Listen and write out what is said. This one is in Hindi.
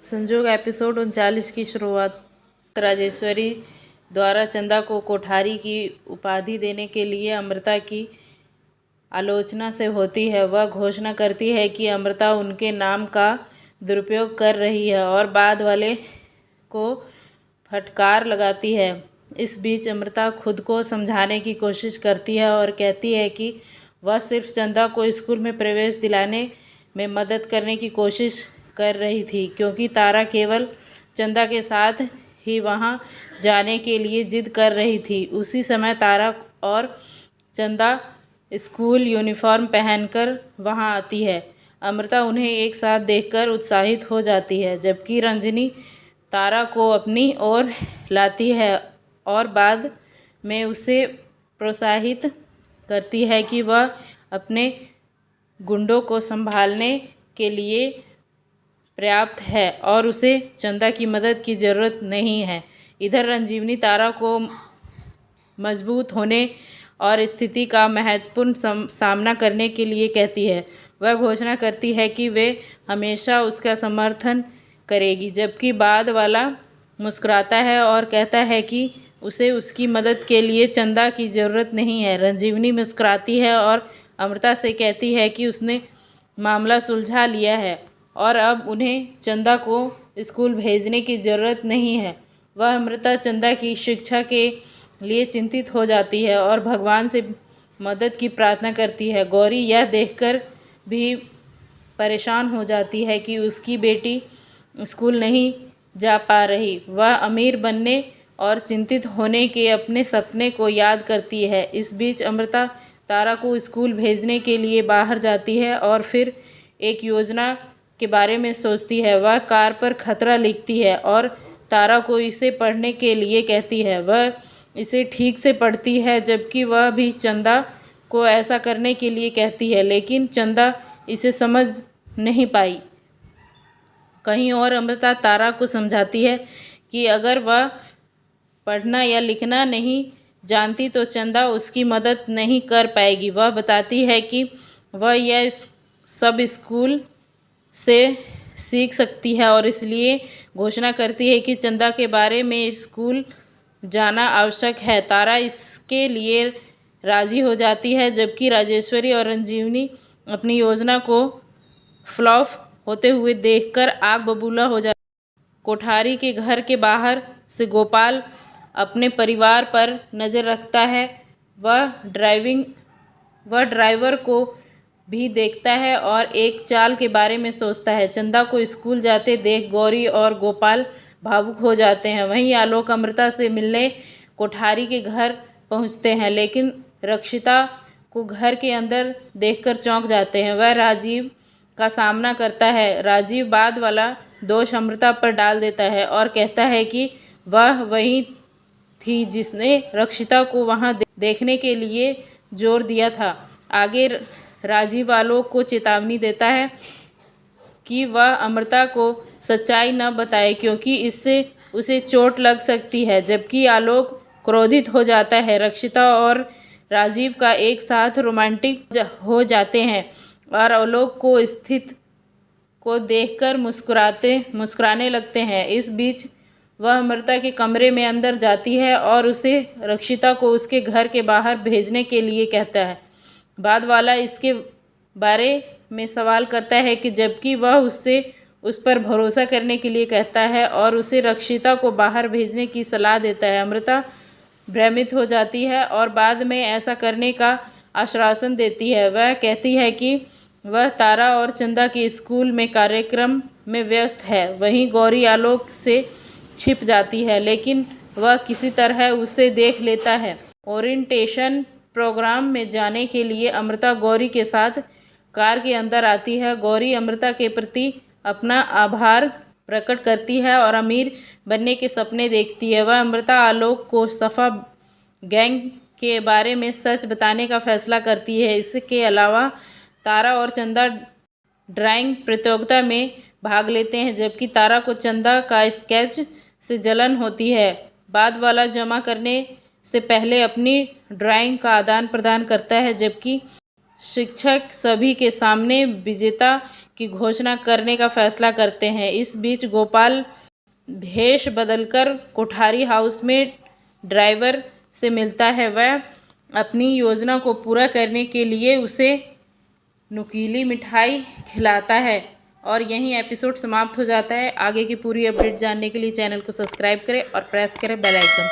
संजोग एपिसोड 39 की शुरुआत राजेश्वरी द्वारा चंदा को कोठारी की उपाधि देने के लिए अमृता की आलोचना से होती है। वह घोषणा करती है कि अमृता उनके नाम का दुरुपयोग कर रही है और बाद वाले को फटकार लगाती है। इस बीच अमृता खुद को समझाने की कोशिश करती है और कहती है कि वह सिर्फ चंदा को स्कूल में प्रवेश दिलाने में मदद करने की कोशिश कर रही थी, क्योंकि तारा केवल चंदा के साथ ही वहां जाने के लिए जिद कर रही थी। उसी समय तारा और चंदा स्कूल यूनिफॉर्म पहनकर वहां आती है। अमृता उन्हें एक साथ देखकर उत्साहित हो जाती है, जबकि रंजनी तारा को अपनी ओर लाती है और बाद में उसे प्रोत्साहित करती है कि वह अपने गुंडों को संभालने के लिए पर्याप्त है और उसे चंदा की मदद की ज़रूरत नहीं है। इधर रंजीवनी तारा को मजबूत होने और स्थिति का महत्वपूर्ण सामना करने के लिए कहती है। वह घोषणा करती है कि वे हमेशा उसका समर्थन करेगी, जबकि बाद वाला मुस्कुराता है और कहता है कि उसे उसकी मदद के लिए चंदा की ज़रूरत नहीं है। रंजीवनी मुस्कुराती है और अमृता से कहती है कि उसने मामला सुलझा लिया है और अब उन्हें चंदा को स्कूल भेजने की ज़रूरत नहीं है। वह अमृता चंदा की शिक्षा के लिए चिंतित हो जाती है और भगवान से मदद की प्रार्थना करती है। गौरी यह देखकर भी परेशान हो जाती है कि उसकी बेटी स्कूल नहीं जा पा रही। वह अमीर बनने और चिंतित होने के अपने सपने को याद करती है। इस बीच अमृता तारा को स्कूल भेजने के लिए बाहर जाती है और फिर एक योजना के बारे में सोचती है। वह कार पर खतरा लिखती है और तारा को इसे पढ़ने के लिए कहती है। वह इसे ठीक से पढ़ती है, जबकि वह भी चंदा को ऐसा करने के लिए कहती है, लेकिन चंदा इसे समझ नहीं पाई। कहीं और अमृता तारा को समझाती है कि अगर वह पढ़ना या लिखना नहीं जानती तो चंदा उसकी मदद नहीं कर पाएगी। वह बताती है कि वह यह सब स्कूल से सीख सकती है और इसलिए घोषणा करती है कि चंदा के बारे में स्कूल जाना आवश्यक है। तारा इसके लिए राजी हो जाती है, जबकि राजेश्वरी और रंजीवनी अपनी योजना को फ्लॉप होते हुए देखकर आग बबूला हो जाती है। कोठारी के घर के बाहर से गोपाल अपने परिवार पर नज़र रखता है। वह ड्राइवर को भी देखता है और एक चाल के बारे में सोचता है। चंदा को स्कूल जाते देख गौरी और गोपाल भावुक हो जाते हैं। वहीं आलोक अमृता से मिलने कोठारी के घर पहुंचते हैं, लेकिन रक्षिता को घर के अंदर देखकर चौंक जाते हैं। वह राजीव का सामना करता है। राजीव बाद वाला दोष अमृता पर डाल देता है और कहता है कि वह वही थी जिसने रक्षिता को वहां देखने के लिए जोर दिया था। आगे राजीव आलोक को चेतावनी देता है कि वह अमृता को सच्चाई न बताए, क्योंकि इससे उसे चोट लग सकती है। जबकि आलोक क्रोधित हो जाता है। रक्षिता और राजीव का एक साथ रोमांटिक हो जाते हैं और आलोक को स्थित को देखकर मुस्कुराने लगते हैं। इस बीच वह अमृता के कमरे में अंदर जाती है और उसे रक्षिता को उसके घर के बाहर भेजने के लिए कहता है। बाद वाला इसके बारे में सवाल करता है कि जबकि वह उससे उस पर भरोसा करने के लिए कहता है और उसे रक्षिता को बाहर भेजने की सलाह देता है। अमृता भ्रमित हो जाती है और बाद में ऐसा करने का आश्वासन देती है। वह कहती है कि वह तारा और चंदा के स्कूल में कार्यक्रम में व्यस्त है। वहीं गौरी आलोक से छिप जाती है, लेकिन वह किसी तरह उसे देख लेता है। ओरिएंटेशन प्रोग्राम में जाने के लिए अमृता गौरी के साथ कार के अंदर आती है। गौरी अमृता के प्रति अपना आभार प्रकट करती है और अमीर बनने के सपने देखती है। वह अमृता आलोक को सफा गैंग के बारे में सच बताने का फैसला करती है। इसके अलावा तारा और चंदा ड्राइंग प्रतियोगिता में भाग लेते हैं, जबकि तारा को चंदा का स्केच से जलन होती है। बाद वाला जमा करने से पहले अपनी ड्राइंग का आदान प्रदान करता है, जबकि शिक्षक सभी के सामने विजेता की घोषणा करने का फैसला करते हैं। इस बीच गोपाल भेष बदलकर कोठारी हाउस में ड्राइवर से मिलता है। वह अपनी योजना को पूरा करने के लिए उसे नुकीली मिठाई खिलाता है और यहीं एपिसोड समाप्त हो जाता है। आगे की पूरी अपडेट जानने के लिए चैनल को सब्सक्राइब करें और प्रेस करें बेल आइकन।